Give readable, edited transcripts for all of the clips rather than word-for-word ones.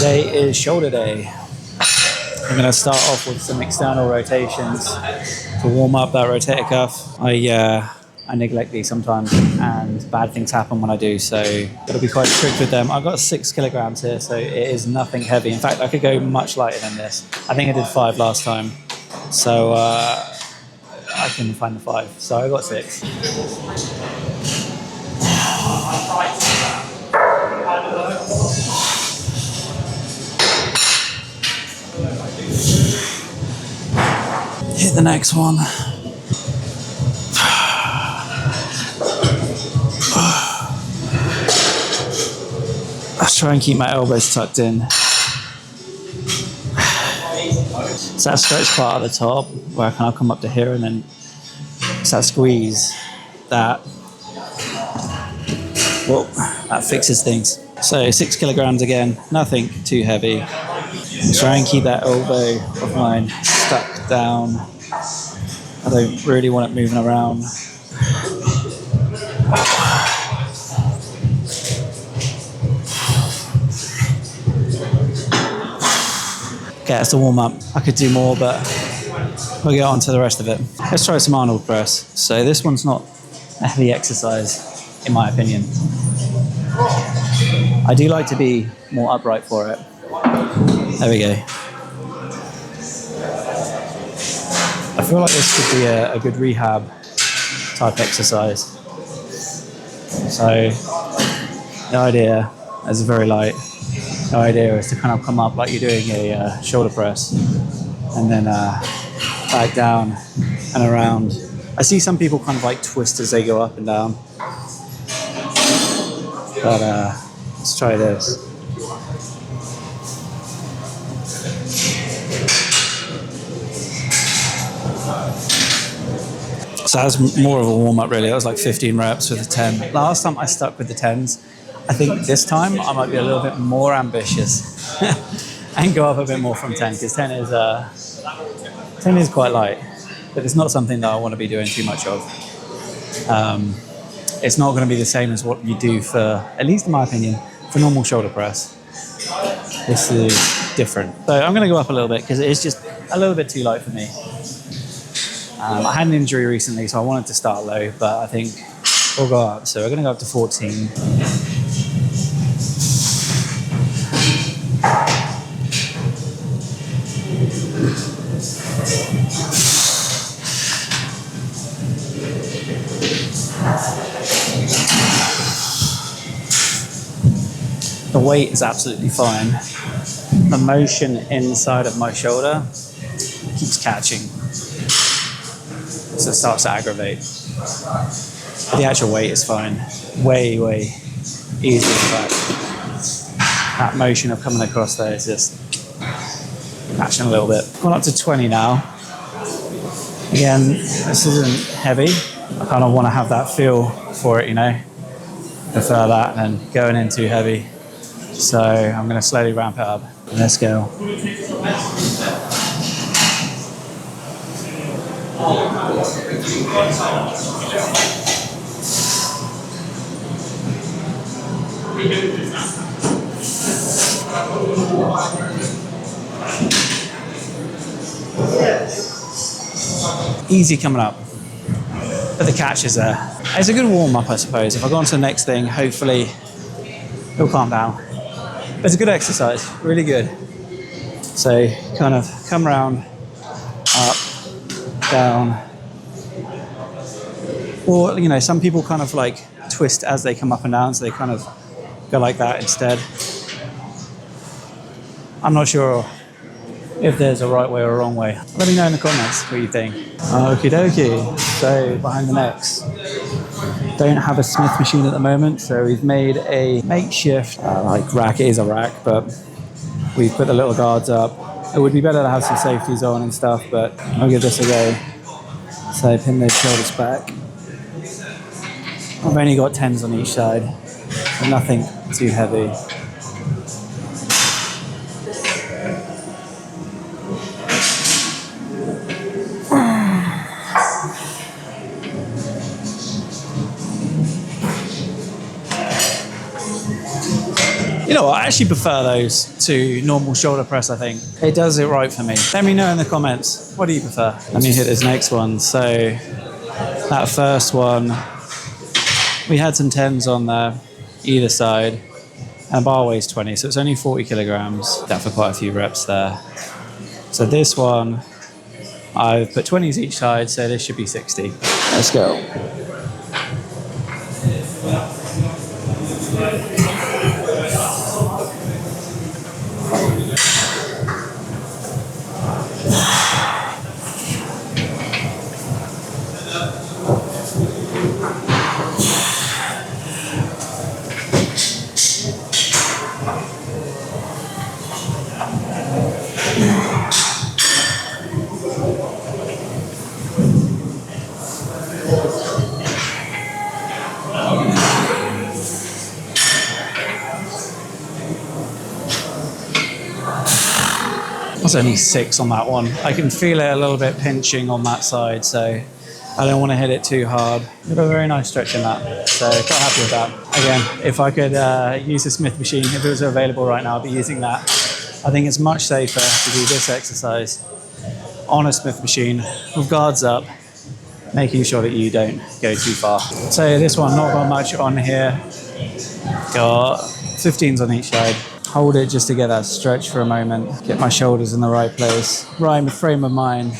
Today is shoulder day. I'm going to start off with some external rotations to warm up that rotator cuff. I neglect these sometimes and bad things happen when I do, so got to be quite strict with them. I've got 6 kilograms here, so it is nothing heavy. In fact, I could go much lighter than this. I think I did 5 last time, so I couldn't find the 5, so I got 6. Hit the next one. Let's try and keep my elbows tucked in. It's that stretch part at the top where I kind of come up to here, and then it's that squeeze that, well, that fixes things. So 6 kilograms again, nothing too heavy. Try and keep that elbow of mine stuck down. I don't really want it moving around. Okay, that's the warm up. I could do more, but we'll get on to the rest of it. Let's try some Arnold press. So this one's not a heavy exercise, in my opinion. I do like to be more upright for it. There we go. I feel like this could be a good rehab type exercise. So the idea is very light. The idea is to kind of come up like you're doing a shoulder press, and then back down and around. I see some people kind of like twist as they go up and down. But let's try this. So that was more of a warm-up really. That was like 15 reps with a 10. Last time I stuck with the 10s. I think this time I might be a little bit more ambitious and go up a bit more from 10, because 10 is quite light, but it's not something that I want to be doing too much of. It's not going to be the same as what you do for, at least in my opinion, for normal shoulder press. This is different. So I'm going to go up a little bit because it is just a little bit too light for me. I had an injury recently, so I wanted to start low, but I think we'll go up. So we're going to go up to 14. The weight is absolutely fine. The motion inside of my shoulder keeps catching, so it starts to aggravate. But the actual weight is fine. Way, way easier in fact. That motion of coming across there is just catching a little bit. Gone up to 20 now. Again, this isn't heavy. I kind of want to have that feel for it, you know. Prefer that than going in too heavy. So I'm going to slowly ramp it up. Let's go. Easy coming up, but the catch is there. It's a good warm-up, I suppose. If I go on to the next thing, hopefully it'll calm down. But it's a good exercise, really good. So kind of come around, up, down. Or, you know, some people kind of like twist as they come up and down, so they kind of go like that instead. I'm not sure if there's a right way or a wrong way. Let me know in the comments what you think. Okie dokie. So behind the necks. Don't have a Smith machine at the moment, so we've made a makeshift like rack. It is a rack, but we've put the little guards up. It would be better to have some safeties on and stuff, but I'll give this a go. So pin those shoulders back. I've only got 10s on each side, so nothing too heavy. You know what, I actually prefer those to normal shoulder press, I think. It does it right for me. Let me know in the comments, what do you prefer? Let me hit this next one. So that first one, we had some 10s on there, either side, and bar weighs 20, so it's only 40 kilograms. That for quite a few reps there. So this one, I've put 20s each side, so this should be 60. Let's go. That's only 6 on that one. I can feel it a little bit pinching on that side, so I don't want to hit it too hard. We've got a very nice stretch in that, so quite happy with that. Again, if I could use a Smith machine, if it was available right now, I'd be using that. I think it's much safer to do this exercise on a Smith machine with guards up, making sure that you don't go too far. So this one, not got much on here. Got 15s on each side. Hold it just to get that stretch for a moment. Get my shoulders in the right place. Right frame of mind.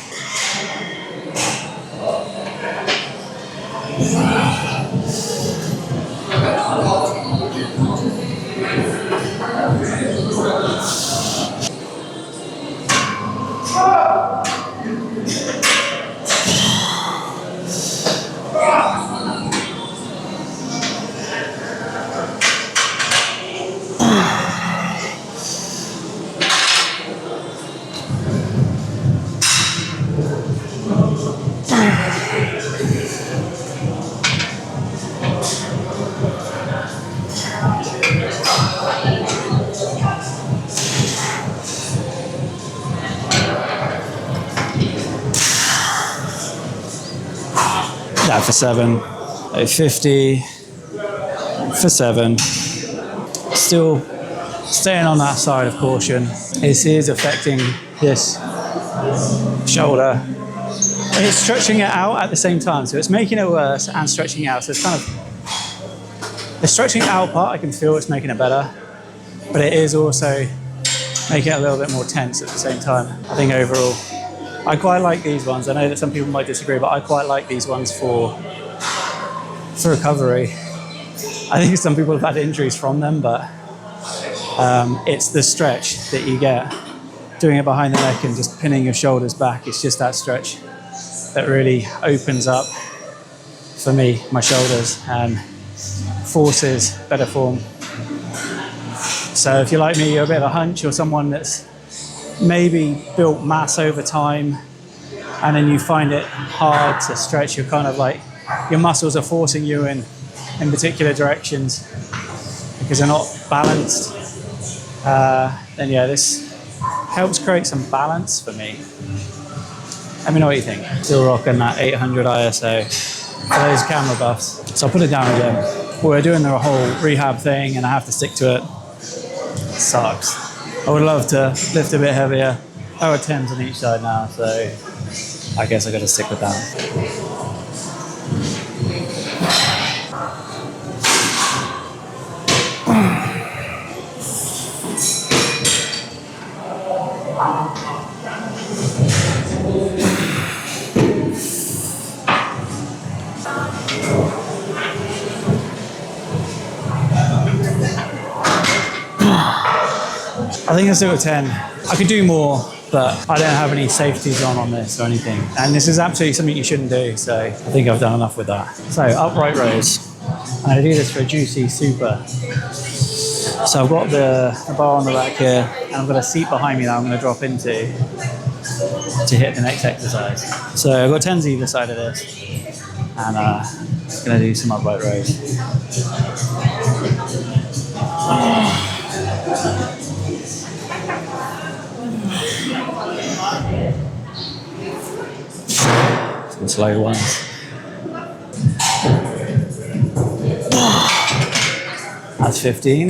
That for 7. 50 for 7. Still staying on that side of caution. This is affecting this shoulder. It's stretching it out at the same time, so it's making it worse and stretching it out. So it's kind of the stretching out part. I can feel it's making it better, but it is also making it a little bit more tense at the same time. I think overall, I quite like these ones. I know that some people might disagree, but I quite like these ones for recovery. I think some people have had injuries from them, but it's the stretch that you get. Doing it behind the neck and just pinning your shoulders back, it's just that stretch that really opens up, for me, my shoulders and forces better form. So if you're like me, you're a bit of a hunch, or someone that's maybe built mass over time and then you find it hard to stretch, you're kind of like, your muscles are forcing you in particular directions because they're not balanced, then yeah, this helps create some balance for me. Let me know what you think. Still rocking that 800 ISO for those camera buffs. So I'll put it down again. We're doing the whole rehab thing and I have to stick to it. It sucks. I would love to lift a bit heavier. I got 10s on each side now, so I guess I got to stick with that. I think I'll stick with 10. I could do more, but I don't have any safeties on this or anything. And this is absolutely something you shouldn't do, so I think I've done enough with that. So upright rows. I'm going to do this for a juicy super. So I've got the bar on the rack here, and I've got a seat behind me that I'm going to drop into to hit the next exercise. So I've got 10s either side of this, and I'm going to do some upright rows. Some slow ones. That's 15.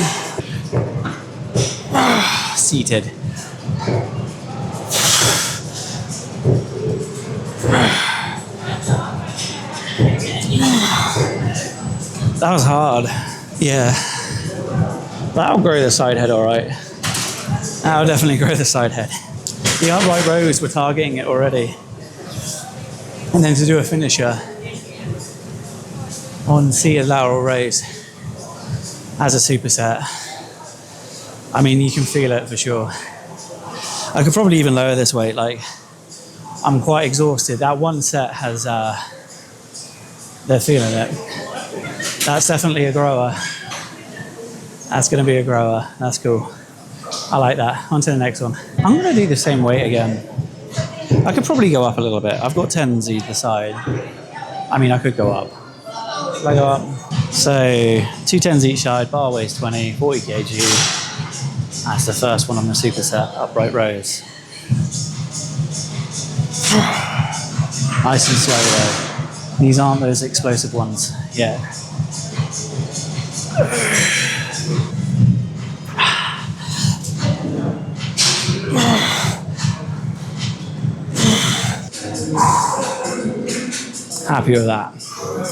seated. That was hard. Yeah. That'll grow the side head all right. That'll definitely grow the side head. The upright rows were targeting it already. And then to do a finisher on seated lateral rows as a superset, I mean, you can feel it for sure. I could probably even lower this weight. Like, I'm quite exhausted. That one set has, they're feeling it. That's definitely a grower. That's going to be a grower. That's cool. I like that. On to the next one. I'm going to do the same weight again. I could probably go up a little bit. I've got 10s either side. I mean, I could go up. Should I go up? So, 2 10s each side, bar weighs 20, 40 kg. That's the first one on the superset, upright rows. Nice and slow though. These aren't those explosive ones yet. Happy with that.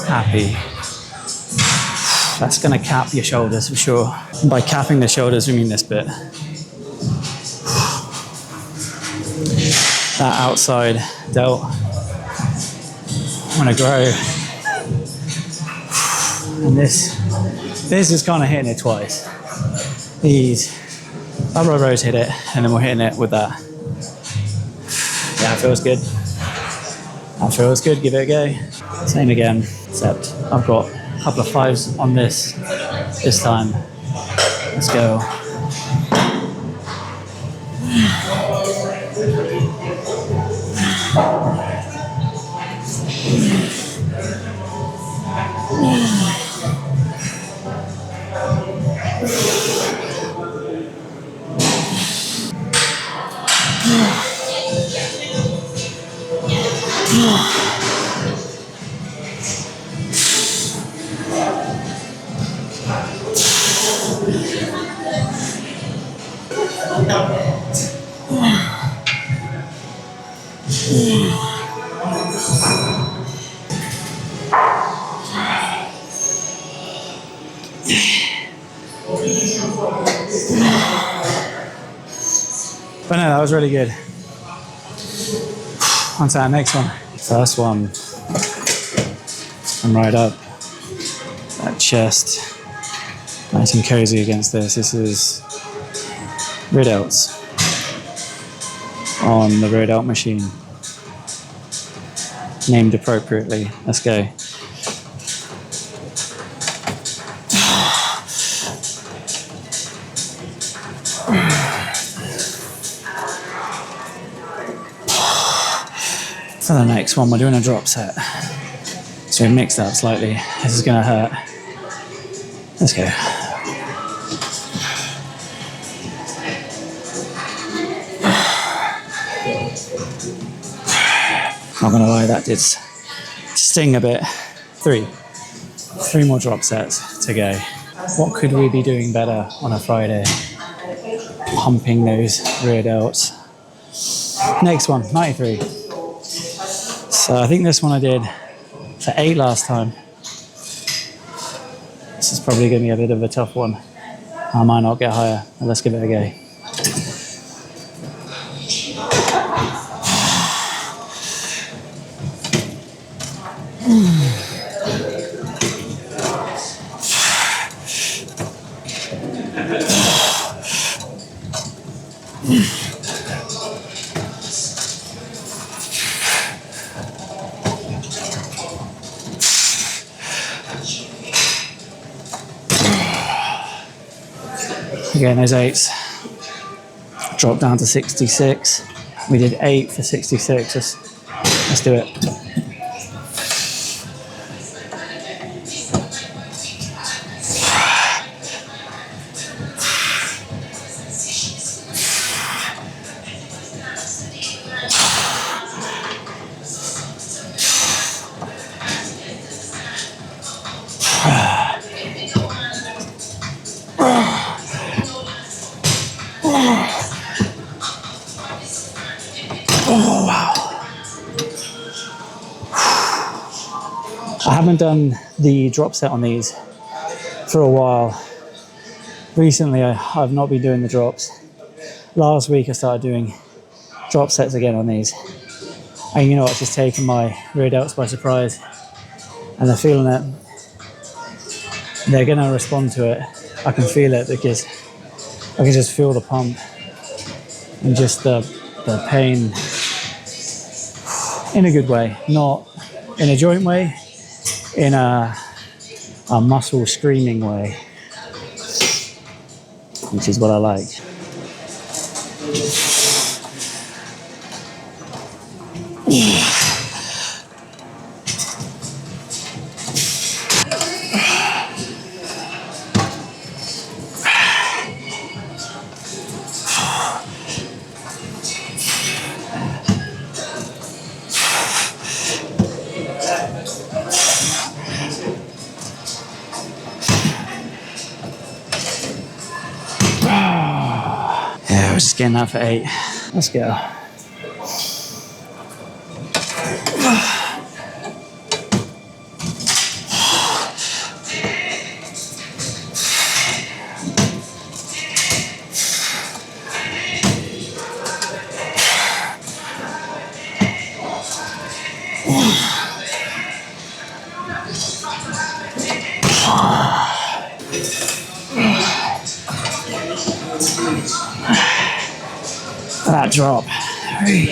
Happy. That's going to cap your shoulders for sure. And by capping the shoulders, we mean this bit. That outside delt. I'm going to grow. And this is kind of hitting it twice. These upright rows hit it, and then we're hitting it with that. Yeah, it feels good. That feels good, give it a go. Same again, except I've got a couple of 5s on this time. Let's go. But no, that was really good. On to that next one. First one. And right up. That chest. Nice and cozy against this. This is rear delts on the rear delt machine. Named appropriately. Let's go. For the next one, we're doing a drop set. So we mixed up slightly. This is going to hurt. Let's go. Not going to lie, that did sting a bit. 3 more drop sets to go. What could we be doing better on a Friday? Pumping those rear delts. Next one, 93. So I think this one I did for 8 last time. This is probably going to be a bit of a tough one. I might not get higher, but let's give it a go. Again, those 8s drop down to 66. We did 8 for 66. Let's do it. I haven't done the drop set on these for a while. Recently, I've not been doing the drops. Last week, I started doing drop sets again on these. And you know, it's just taken my rear delts by surprise. And they're feeling it. They're going to respond to it. I can feel it because I can just feel the pump and just the pain in a good way, not in a joint way, in a muscle screaming way, which is what I like. Yeah, we're just getting that for 8. Let's go. That drop. 3,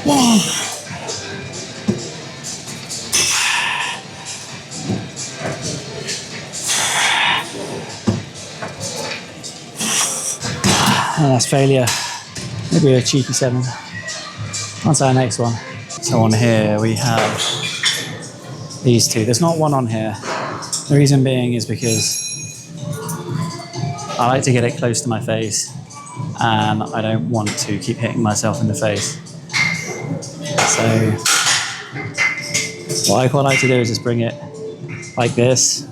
1. And that's failure. Maybe a cheeky 7. On to our next one. So on here we have these two. There's not one on here. The reason being is because I like to get it close to my face and I don't want to keep hitting myself in the face. So what I quite like to do is just bring it like this.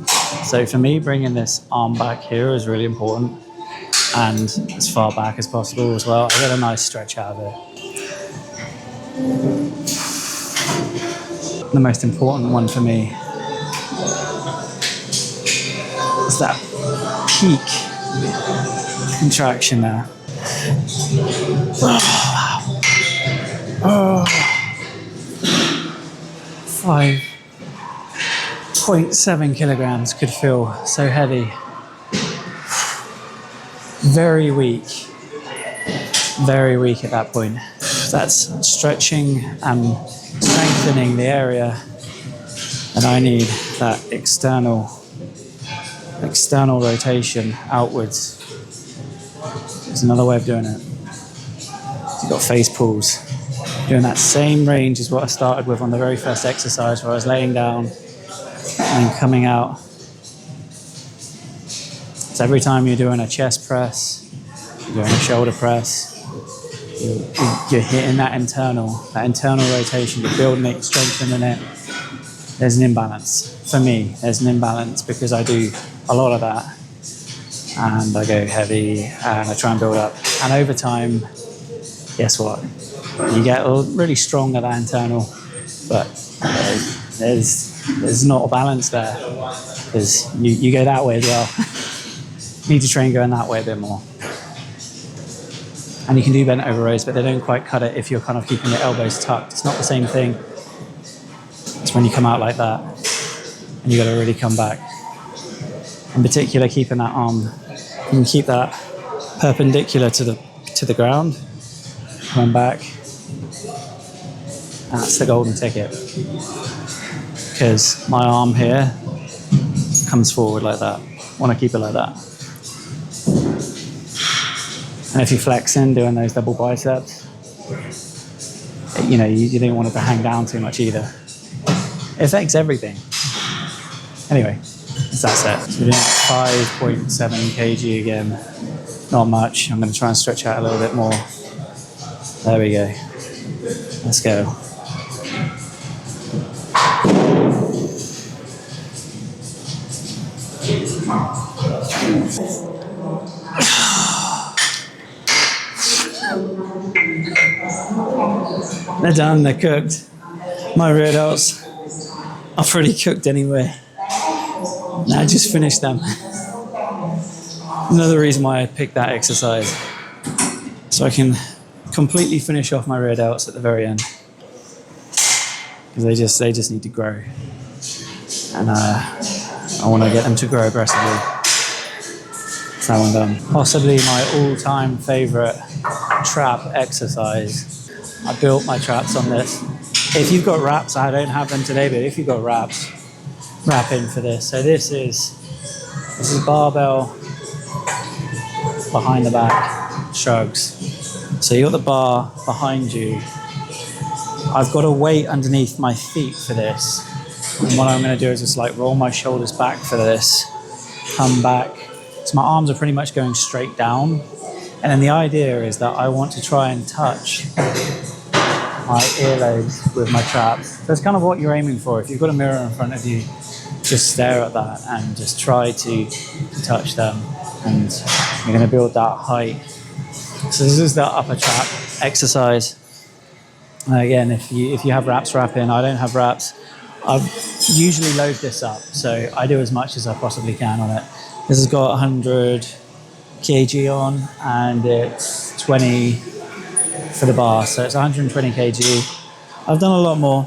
So for me, bringing this arm back here is really important, and as far back as possible as well. I get a nice stretch out of it. The most important one for me is that peak contraction there. 5.7 kilograms could feel so heavy. Very weak at that point. That's stretching and strengthening the area, and I need that external rotation outwards. There's another way of doing it. You've got face pulls. Doing that same range as what I started with on the very first exercise, where I was laying down and coming out. So every time you're doing a chest press, you're doing a shoulder press, you're hitting that internal rotation, you're building it, strengthening it. There's an imbalance. For me, there's an imbalance because I do a lot of that and I go heavy and I try and build up. And over time, guess what? You get really strong at that internal, but there's not a balance there because you go that way as well. You need to train going that way a bit more. And you can do bent over rows, but they don't quite cut it if you're kind of keeping your elbows tucked. It's not the same thing. It's when you come out like that and you got to really come back. In particular, keeping that arm, you can keep that perpendicular to the ground, coming back. And that's the golden ticket. Because my arm here comes forward like that. I want to keep it like that. And if you're flexing, doing those double biceps, you don't want it to hang down too much either. It affects everything. Anyway, it's that set. So we're doing 5.7 kg again. Not much. I'm going to try and stretch out a little bit more. There we go. Let's go. They're done, they're cooked. My rear delts I've already cooked anyway. Now I just finished them. Another reason why I picked that exercise, so I can completely finish off my rear delts at the very end, because they just need to grow, and I want to get them to grow aggressively. That's how I'm done. Possibly my all-time favorite trap exercise. I built my traps on this. If you've got wraps, I don't have them today, but if you've got wraps, wrap in for this. So this is barbell behind the back shrugs. So you got the bar behind you. I've got a weight underneath my feet for this. And what I'm going to do is just like roll my shoulders back for this, come back. So my arms are pretty much going straight down. And then the idea is that I want to try and touch my earlobes with my traps. So that's kind of what you're aiming for. If you've got a mirror in front of you, just stare at that and just try to touch them. And you're going to build that height. So this is the upper trap exercise. Again, if you have wraps, wrap in. I don't have wraps. I usually load this up, so I do as much as I possibly can on it. This has got 100 kg on, and it's 20 for the bar, so it's 120 kg. I've done a lot more,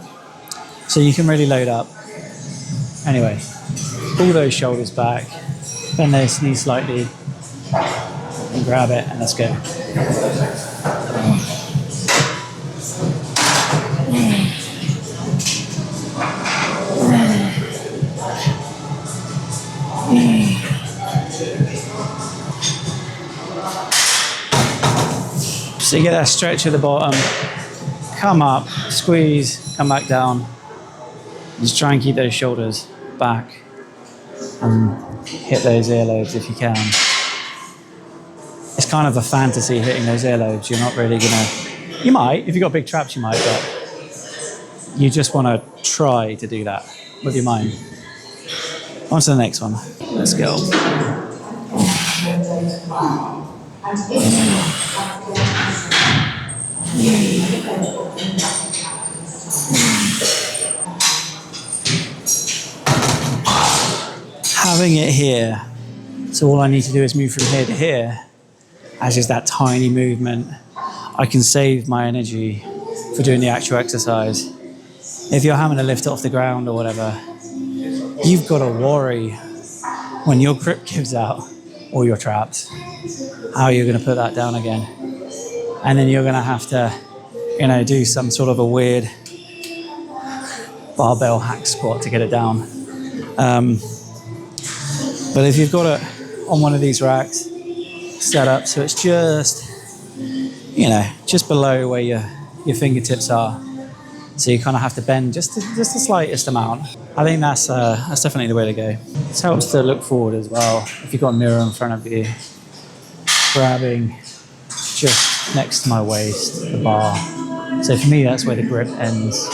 so you can really load up. Anyway, pull those shoulders back, bend those knees slightly, and grab it, and let's go. So you get that stretch at the bottom, come up, squeeze, come back down. Just try and keep those shoulders back and hit those earlobes if you can. It's kind of a fantasy hitting those earlobes. You're not really gonna, you might, if you've got big traps you might, but you just wanna try to do that with your mind. On to the next one. Let's go. Having it here, so all I need to do is move from here to here, as is that tiny movement. I can save my energy for doing the actual exercise. If you're having to lift it off the ground or whatever, you've got to worry when your grip gives out or your traps, how you're going to put that down again. And then you're going to have to, do some sort of a weird barbell hack squat to get it down. But if you've got it on one of these racks set up so it's just, just below where your fingertips are, so you kind of have to bend just the slightest amount. I think that's definitely the way to go. It helps to look forward as well. If you've got a mirror in front of you, grabbing just next to my waist, the bar. So for me, that's where the grip ends.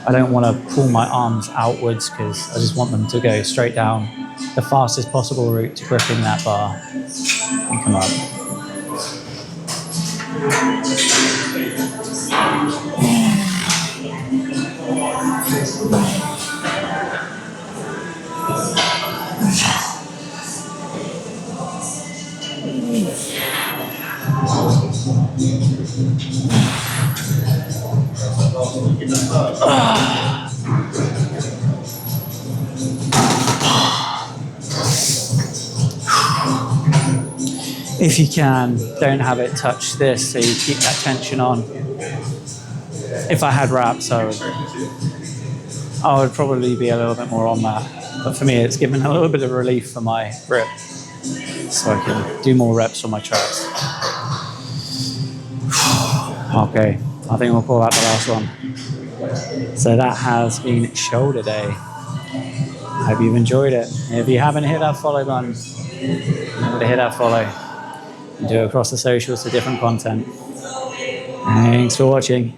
I don't want to pull my arms outwards because I just want them to go straight down the fastest possible route to gripping that bar and come up. If you can, don't have it touch this so you keep that tension on. If I had wraps, I would probably be a little bit more on that. But for me, it's given a little bit of relief for my grip, so I can do more reps on my traps. Okay, I think we'll call that the last one. So that has been shoulder day. I hope you've enjoyed it. If you haven't hit that follow button, remember to hit that follow. And do it across the socials for different content. Thanks for watching.